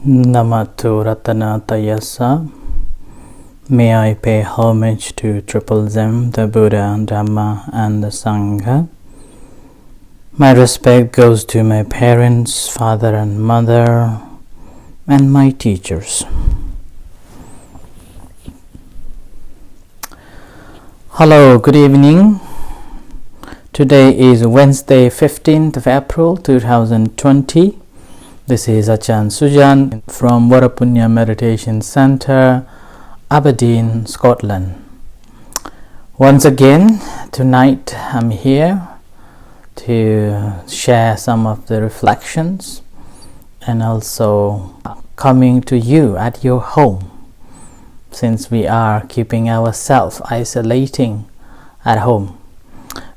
Namato Ratanatayasa. May I pay homage to Triple Zem, the Buddha, Dhamma, and the Sangha. My respect goes to my parents, father and mother, and my teachers. Hello, good evening. Today is Wednesday, 15th of April, 2020. This is Achan Sujan from Varapunya Meditation Center, Aberdeen, Scotland. Once again, tonight I'm here to share some of the reflections and also coming to you at your home, since we are keeping ourselves isolating at home.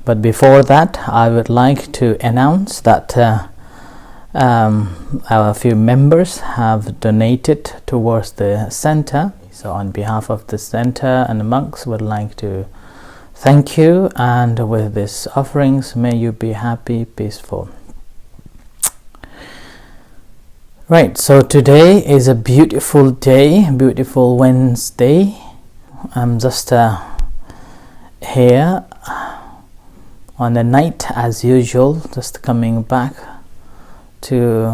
But before that, I would like to announce that our few members have donated towards the center. So on behalf of the center and the monks, would like to thank you, and with these offerings, may you be happy, peaceful. Right, so today is a beautiful day, beautiful Wednesday. I'm just here on the night as usual, just coming back to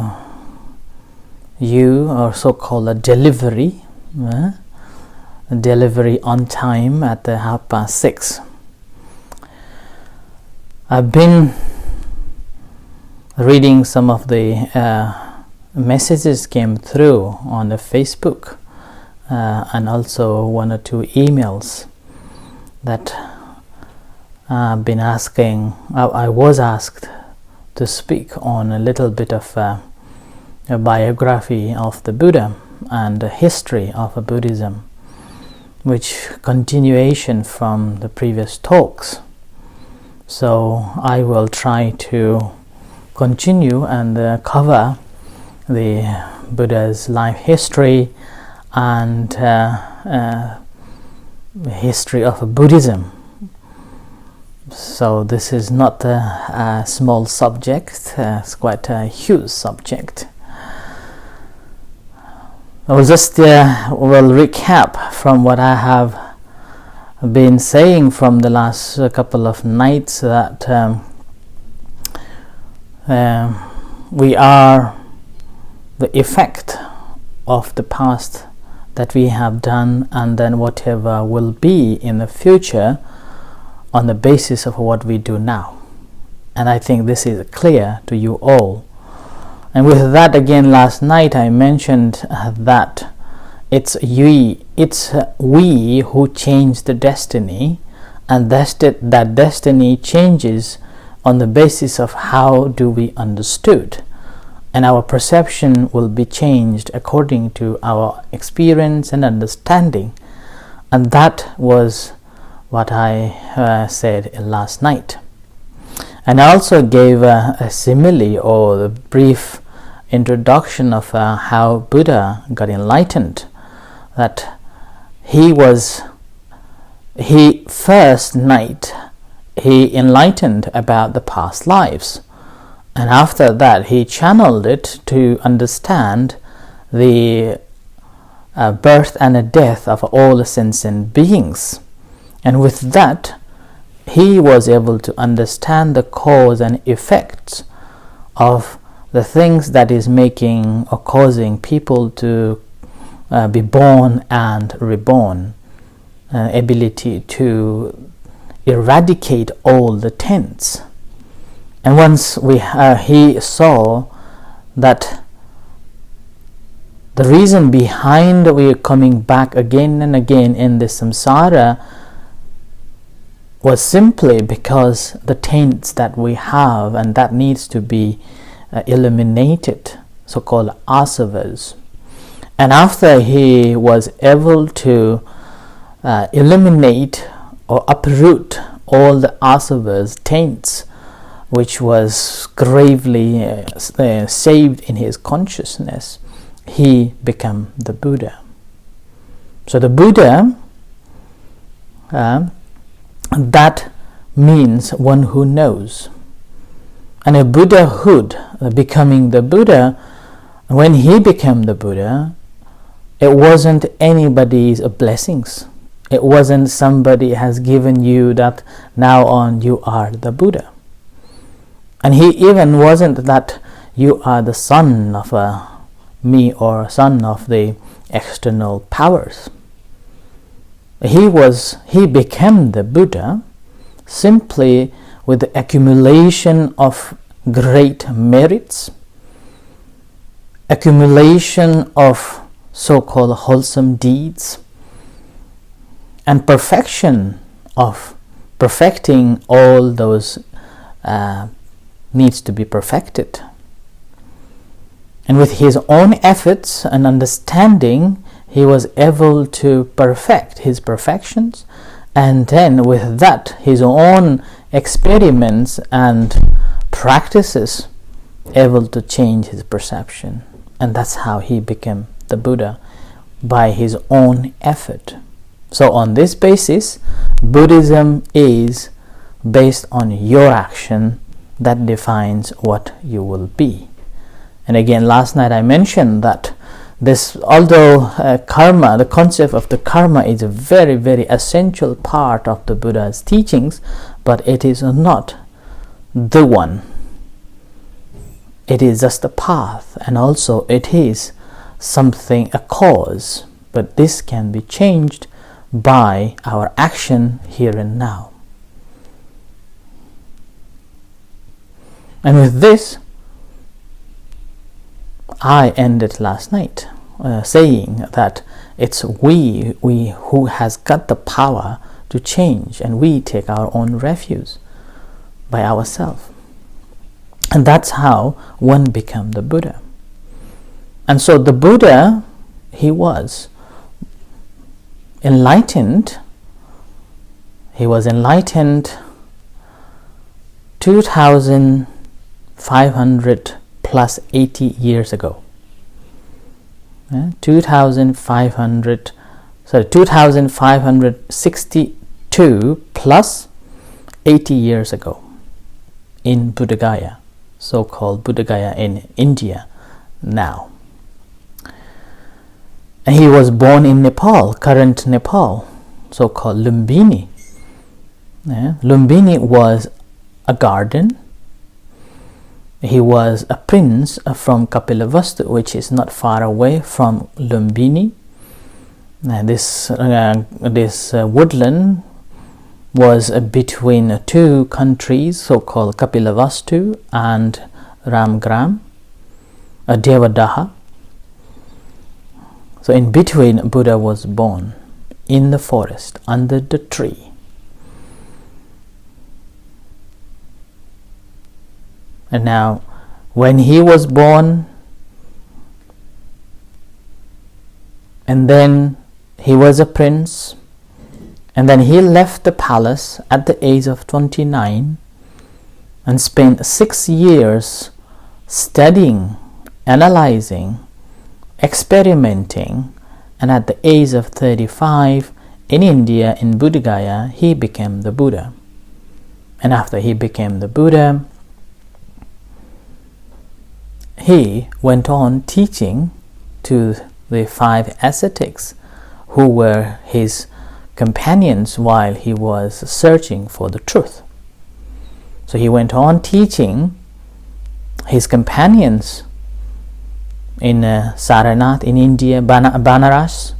you, or so-called a delivery on time at 6:30. I've been reading some of the messages came through on the Facebook and also one or two emails that I've been asking. I was asked to speak on a little bit of a biography of the Buddha and the history of Buddhism, which continuation from the previous talks. So I will try to continue and cover the Buddha's life history and history of Buddhism. So this is not a small subject, it's quite a huge subject. I will just will recap from what I have been saying from the last couple of nights, that we are the effect of the past that we have done, and then whatever will be in the future on the basis of what we do now. And I think this is clear to you all. And with that, again, last night I mentioned that it's we who change the destiny, and that destiny changes on the basis of how do we understood, and our perception will be changed according to our experience and understanding. And that was what I said last night. And I also gave a simile, or the brief introduction of how Buddha got enlightened. That he first night he enlightened about the past lives, and after that he channeled it to understand the birth and the death of all the sentient beings. And with that, he was able to understand the cause and effects of the things that is making or causing people to be born and reborn, ability to eradicate all the taints. And once he saw that the reason behind we are coming back again and again in this samsara was simply because the taints that we have, and that needs to be eliminated, so-called asavas. And after he was able to eliminate or uproot all the asavas, taints, which was gravely saved in his consciousness, he became the Buddha. So the Buddha, that means one who knows. And a Buddhahood, becoming the Buddha, When he became the Buddha, it wasn't anybody's blessings. It wasn't somebody has given you that now on you are the Buddha. And he even wasn't that you are the son of me or son of the external powers. He became the Buddha simply with the accumulation of great merits, accumulation of so-called wholesome deeds, and perfecting all those needs to be perfected. And with his own efforts and understanding, he was able to perfect his perfections, and then with that his own experiments and practices able to change his perception. And that's how he became the Buddha, by his own effort. So on this basis, Buddhism is based on your action that defines what you will be. And again, last night I mentioned that this, although karma, the concept of the karma is a very, very essential part of the Buddha's teachings, but it is not the one. It is just a path, and also it is something, a cause, but this can be changed by our action here and now. And with this, I ended last night saying that it's we who has got the power to change, and we take our own refuge by ourselves. And that's how one became the Buddha. And so the Buddha, he was enlightened. He was enlightened 2,500 plus 80 years ago. 2,562 plus 80 years ago in Buddha Gaya, so-called Buddha Gaya in India now. And he was born in Nepal, current Nepal, so-called Lumbini. Lumbini was a garden. He was a prince from Kapilavastu, which is not far away from Lumbini. This woodland was between two countries, so-called Kapilavastu and Ramgram, Devadaha. So in between, Buddha was born in the forest, under the tree. And now, when he was born, and then he was a prince, and then he left the palace at the age of 29 and spent 6 years studying, analyzing, experimenting, and at the age of 35 in India, in Buddha Gaya, he became the Buddha. And after he became the Buddha, he went on teaching to the 5 ascetics who were his companions while he was searching for the truth. So he went on teaching his companions in Saranath in India, Banaras,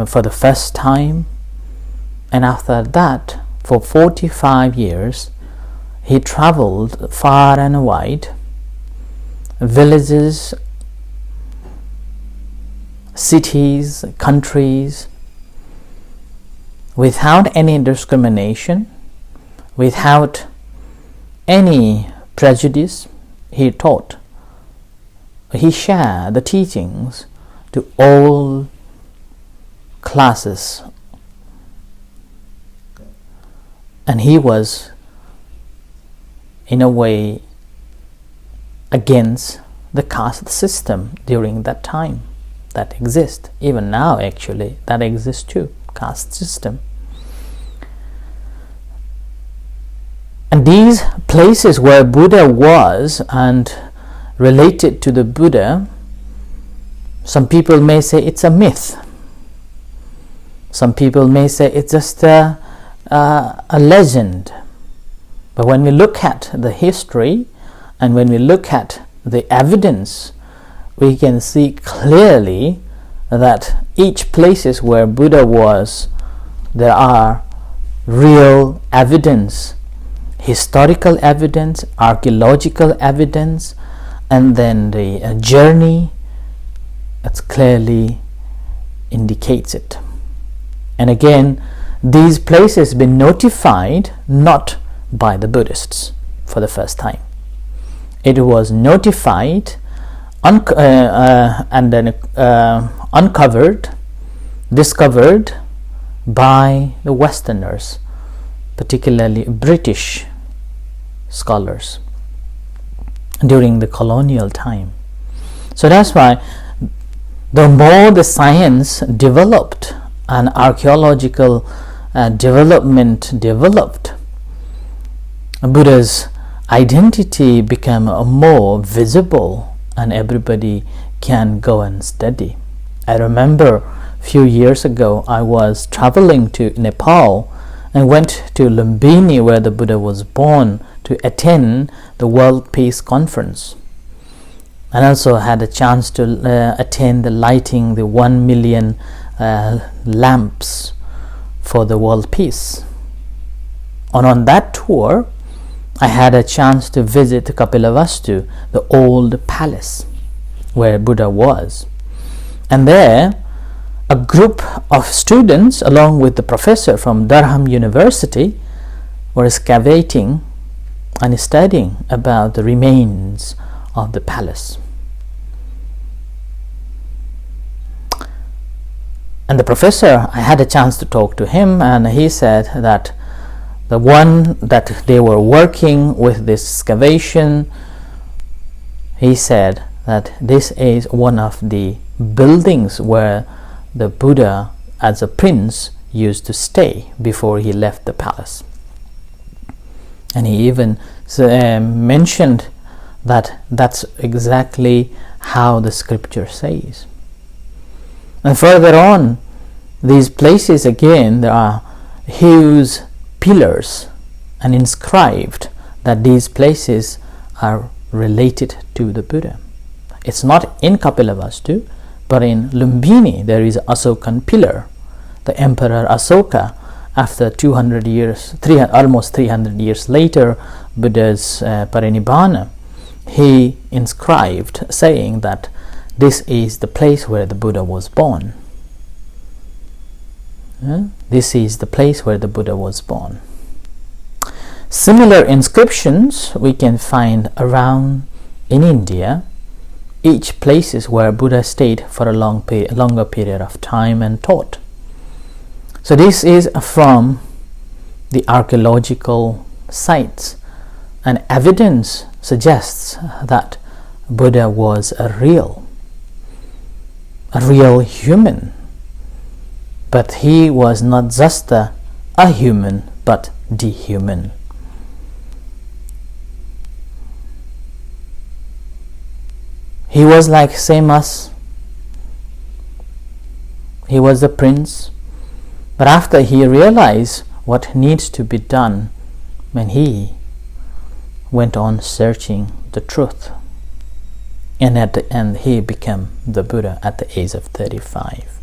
for the first time. And after that, for 45 years, he traveled far and wide, villages, cities, countries, without any discrimination, without any prejudice. He taught, he shared the teachings to all classes, and he was in a way against the caste system during that time that exists. Even now, actually, that exists too, caste system. And these places where Buddha was and related to the Buddha, Some people may say it's a myth. Some people may say it's just a legend. But when we look at the history and when we look at the evidence, we can see clearly that each places where Buddha was, there are real evidence, historical evidence, archaeological evidence, and then the journey that clearly indicates it. And again, these places been notified not by the Buddhists for the first time. It was notified and then discovered by the Westerners, particularly British scholars during the colonial time. So that's why the more the science developed and archaeological development developed, Buddha's identity became more visible and everybody can go and study. I remember a few years ago I was traveling to Nepal and went to Lumbini where the Buddha was born to attend the World Peace Conference, and also had a chance to attend the lighting the 1 million lamps for the world peace. And on that tour I had a chance to visit Kapilavastu, the old palace where Buddha was. And there, a group of students, along with the professor from Durham University, were excavating and studying about the remains of the palace. And the professor, I had a chance to talk to him, and he said that the one that they were working with this excavation, he said that this is one of the buildings where the Buddha as a prince used to stay before he left the palace. And he even mentioned that that's exactly how the scripture says. And further on, these places again, there are huge pillars and inscribed that these places are related to the Buddha. It's not in Kapilavastu, but in Lumbini there is Asokan pillar. The Emperor Asoka, after 200 years, almost 300 years later, Buddha's parinibbana, he inscribed saying that this is the place where the Buddha was born. This is the place where the Buddha was born. Similar inscriptions we can find around in India, each places where Buddha stayed for a longer period of time and taught. So this is from the archaeological sites, and evidence suggests that Buddha was a real human. But he was not just a human, but the human. He was like same us. He was the prince. But after he realized what needs to be done, when he went on searching the truth, and at the end he became the Buddha at the age of 35.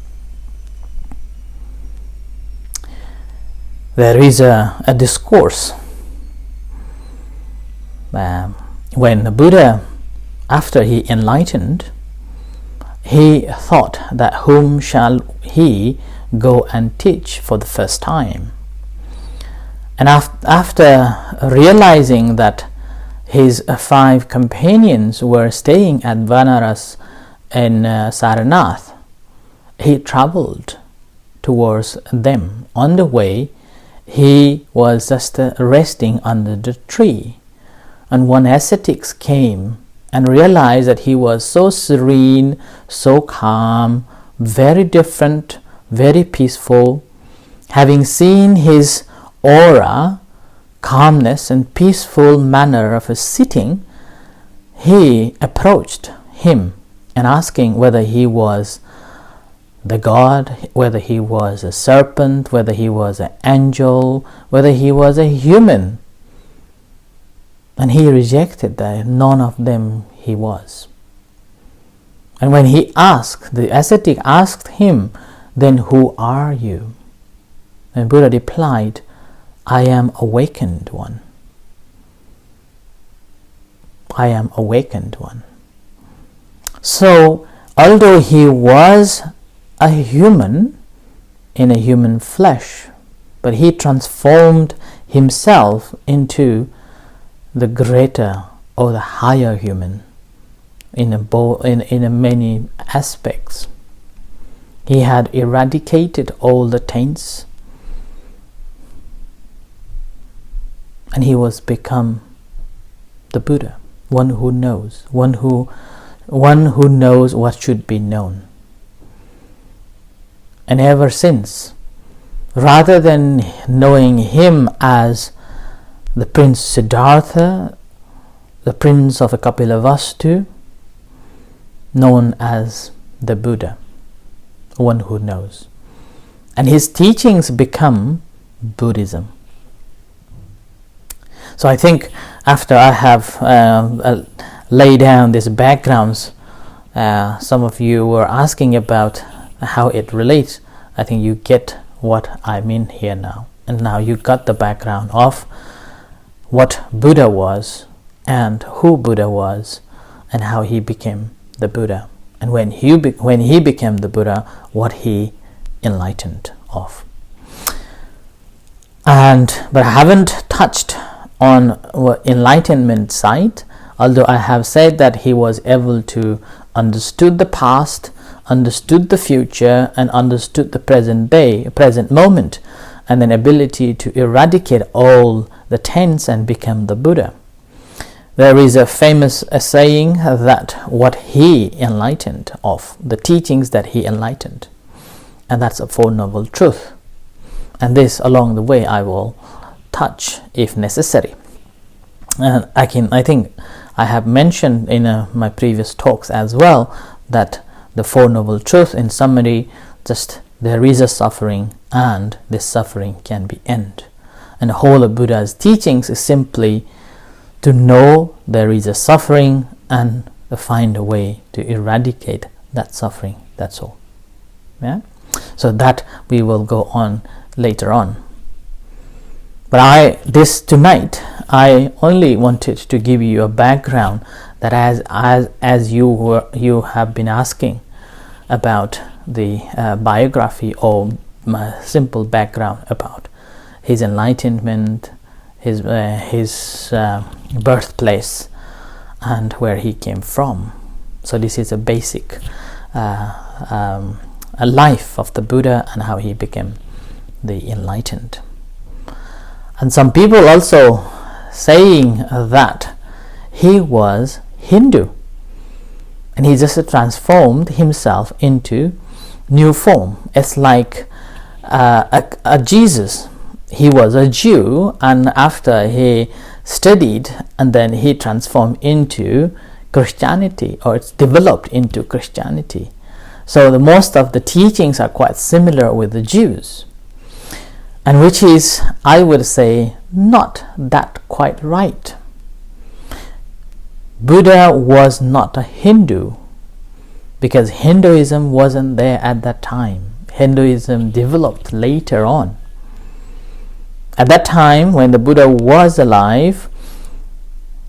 There is a discourse when the Buddha, after he enlightened, he thought that whom shall he go and teach for the first time. And after realizing that his 5 companions were staying at Vanaras in Saranath, he traveled towards them. On the way, he was just resting under the tree, and one ascetic came and realized that he was so serene, so calm, very different, very peaceful. Having seen his aura, calmness and peaceful manner of his sitting, he approached him and asking whether he was the God, whether he was a serpent, whether he was an angel, whether he was a human. And he rejected that. None of them he was. And when he asked, the ascetic asked him, then who are you? And Buddha replied, I am awakened one. I am awakened one. So, although he was a human in a human flesh, but he transformed himself into the greater or the higher human in many aspects. He had eradicated all the taints, and he was become the Buddha, one who knows, one who knows what should be known. And ever since, rather than knowing him as the Prince Siddhartha, the Prince of Kapilavastu, known as the Buddha, one who knows. And his teachings become Buddhism. So I think after I have laid down these backgrounds, some of you were asking about how it relates. I think you get what I mean here now. And now you got the background of what Buddha was and who Buddha was and how he became the Buddha. And when he became the Buddha, what he enlightened of. But I haven't touched on enlightenment side, although I have said that he was able to understood the past, understood the future, and understood the present moment, and then ability to eradicate all the taints and become the Buddha. There is a famous saying that what he enlightened of, the teachings that he enlightened, and that's a Four Noble Truth. And this along the way I will touch if necessary. And I think I have mentioned in my previous talks as well that the Four Noble Truths, in summary, just there is a suffering and this suffering can be ended. And the whole of Buddha's teachings is simply to know there is a suffering and to find a way to eradicate that suffering. That's all. Yeah. So that we will go on later on. But tonight I only wanted to give you a background that as you have been asking about the biography or my simple background about his enlightenment, his birthplace, and where he came from. So this is a basic a life of the Buddha and how he became the enlightened. And some people also saying that he was Hindu and he just transformed himself into new form. It's like a Jesus. He was a Jew, and after he studied and then he transformed into Christianity, or it's developed into Christianity. So the most of the teachings are quite similar with the Jews, and which is, I would say, not that quite right. Buddha was not a Hindu because Hinduism wasn't there at that time. Hinduism developed later on. At that time, when the Buddha was alive,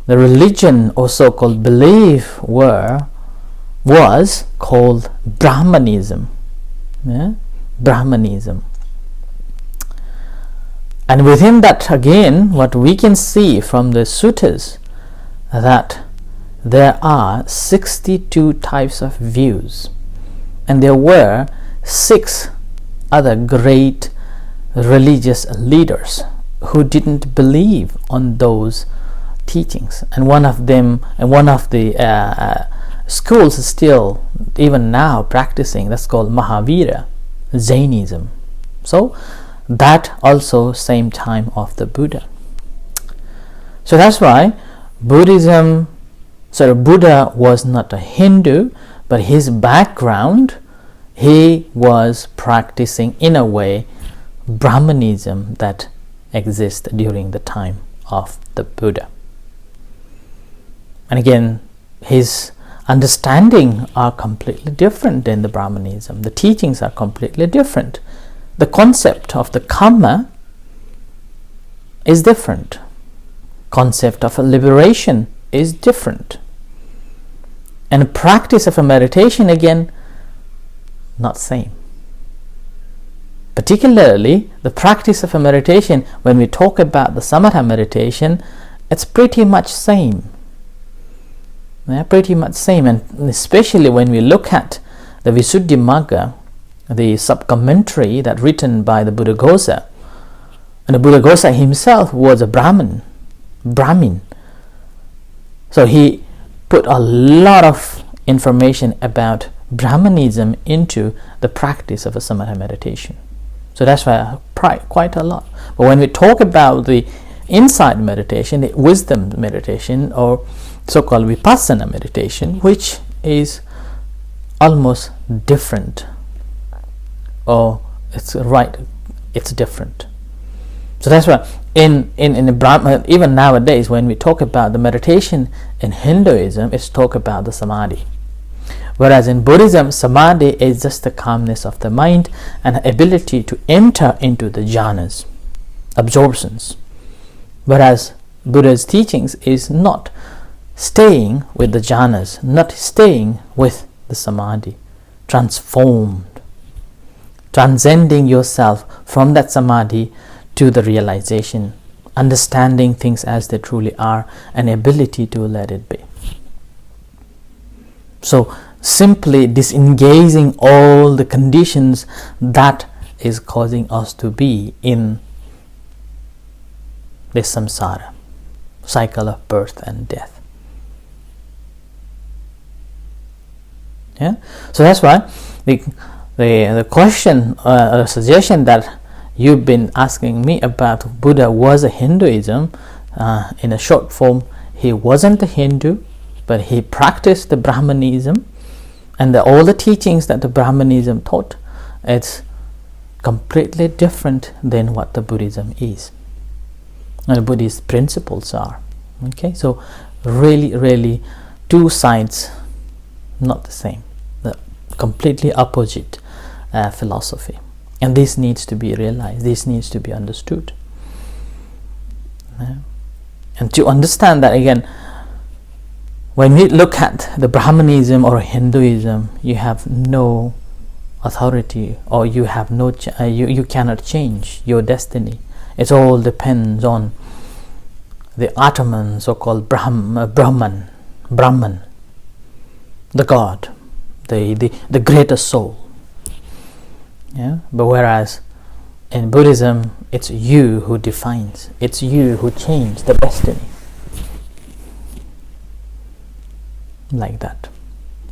the religion or so-called belief was called Brahmanism. Yeah? Brahmanism. And within that, again, what we can see from the suttas, that there are 62 types of views, and there were 6 other great religious leaders who didn't believe on those teachings, and one of the schools is still even now practicing. That's called Mahavira Jainism. So that also same time of the Buddha. So that's why Buddha was not a Hindu, but his background, he was practicing in a way Brahmanism that existed during the time of the Buddha. And again, his understanding are completely different than the Brahmanism. The teachings are completely different. The concept of the karma is different. Concept of a liberation is different. And the practice of a meditation, again, not same. Particularly the practice of a meditation, when we talk about the samatha meditation, it's pretty much same. Pretty much same, and especially when we look at the Visuddhimagga, the sub-commentary that written by the Buddhaghosa, and the Buddhaghosa himself was a Brahmin. So he put a lot of information about Brahmanism into the practice of a samatha meditation. So that's why quite a lot. But when we talk about the insight meditation, the wisdom meditation, or so-called vipassana meditation, which is almost different, or it's different. So that's why in the Brahma, even nowadays when we talk about the meditation in Hinduism, it's talk about the samadhi, whereas in Buddhism, samadhi is just the calmness of the mind and ability to enter into the jhanas, absorptions, whereas Buddha's teachings is not staying with the jhanas, not staying with the samadhi, transformed, transcending yourself from that samadhi to the realization, understanding things as they truly are, and ability to let it be. So simply disengaging all the conditions that is causing us to be in this samsara, cycle of birth and death. Yeah, so that's why the question, suggestion that you've been asking me about Buddha was a Hinduism, in a short form, he wasn't a Hindu, but he practiced the Brahmanism, and all the teachings that the Brahmanism taught, it's completely different than what the Buddhism is, and the Buddhist principles are. Okay, so really two sides, not the same, the completely opposite philosophy. And this needs to be realized, this needs to be understood. And to understand that, again, when we look at the Brahmanism or Hinduism, you have no authority, or you have no you cannot change your destiny. It all depends on the Atman, so-called Brahman, the God, the greater soul. Yeah, but whereas in Buddhism, it's you who defines, it's you who changes the destiny, like that.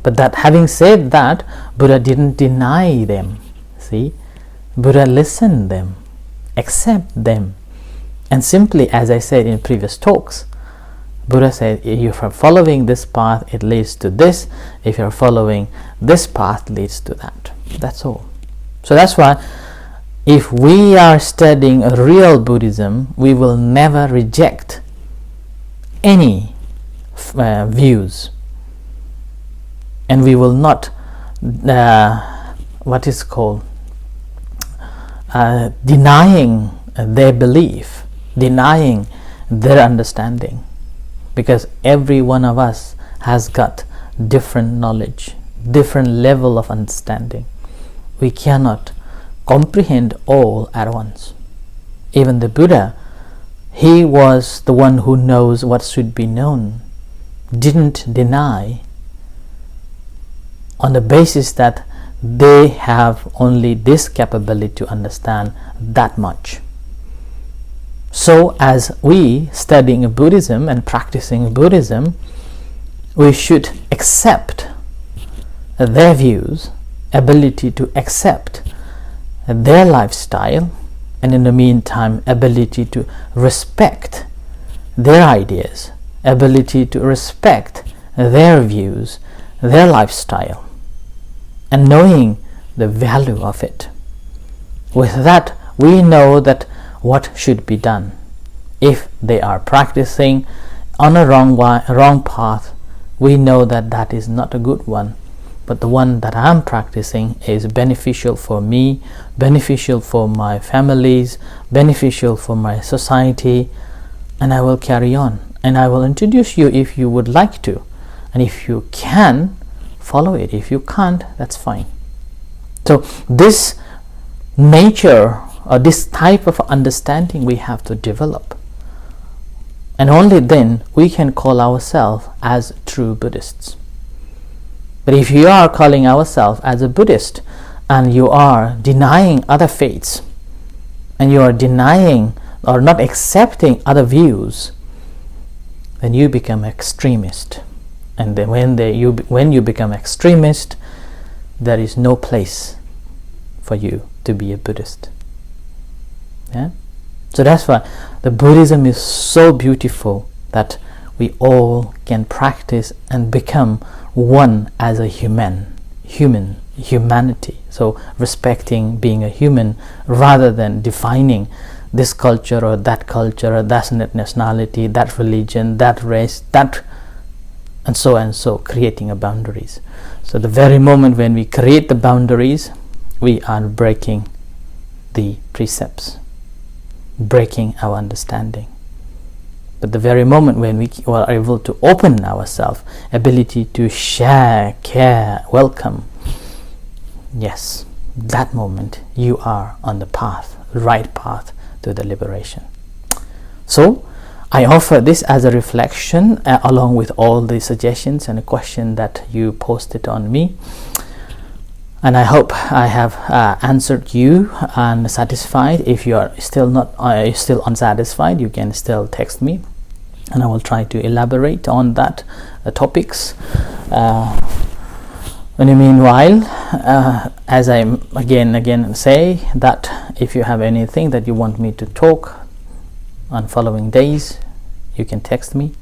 But that, having said that, Buddha didn't deny them. See, Buddha listened them, accept them, and simply, as I said in previous talks, Buddha said, if you're following this path, it leads to this. If you're following this path, leads to that. That's all. So that's why if we are studying a real Buddhism, we will never reject any views, and we will not denying their belief, denying their understanding, because every one of us has got different knowledge, different level of understanding. We cannot comprehend all at once. Even the Buddha, he was the one who knows what should be known, didn't deny on the basis that they have only this capability to understand that much. So as we studying Buddhism and practicing Buddhism, we should accept their views, ability to accept their lifestyle, and in the meantime ability to respect their ideas, ability to respect their views, their lifestyle. and knowing the value of it. With that, we know that what should be done. If they are practicing on a wrong path, we know that that is not a good one, but the one that I'm practicing is beneficial for me, beneficial for my families, beneficial for my society, and I will carry on. And I will introduce you if you would like to. And if you can, follow it. If you can't, that's fine. So this nature or this type of understanding we have to develop. And only then we can call ourselves as true Buddhists. But if you are calling ourselves as a Buddhist and you are denying other faiths, and you are denying or not accepting other views, then you become extremist. And then when you become extremist, there is no place for you to be a Buddhist. Yeah? So that's why the Buddhism is so beautiful, that we all can practice and become one as a humanity. So respecting being a human rather than defining this culture or that nationality, that religion, that race, that and so, creating a boundaries. So the very moment when we create the boundaries, we are breaking the precepts, breaking our understanding. But the very moment when we are able to open ourselves, ability to share, care, welcome, yes, that moment you are on the path, right path to the liberation. So I offer this as a reflection along with all the suggestions and a question that you posted on me. And I hope I have answered you and satisfied. If you are still unsatisfied, you can still text me, and I will try to elaborate on that topics. In the meanwhile, as I again say, that if you have anything that you want me to talk on following days, you can text me.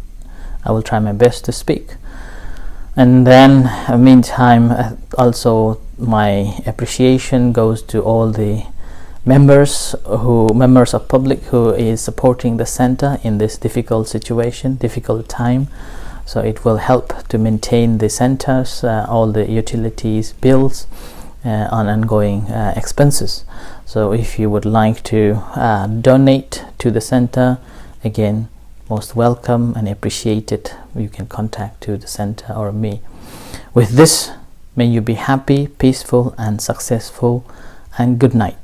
I will try my best to speak. And then meantime, also my appreciation goes to all the members of public who is supporting the center in this difficult situation, difficult time. So it will help to maintain the centers, all the utilities, bills, on ongoing expenses. So if you would like to donate to the center, again, most welcome and appreciated. You can contact to the center or me. With this, may you be happy, peaceful and successful, and good night.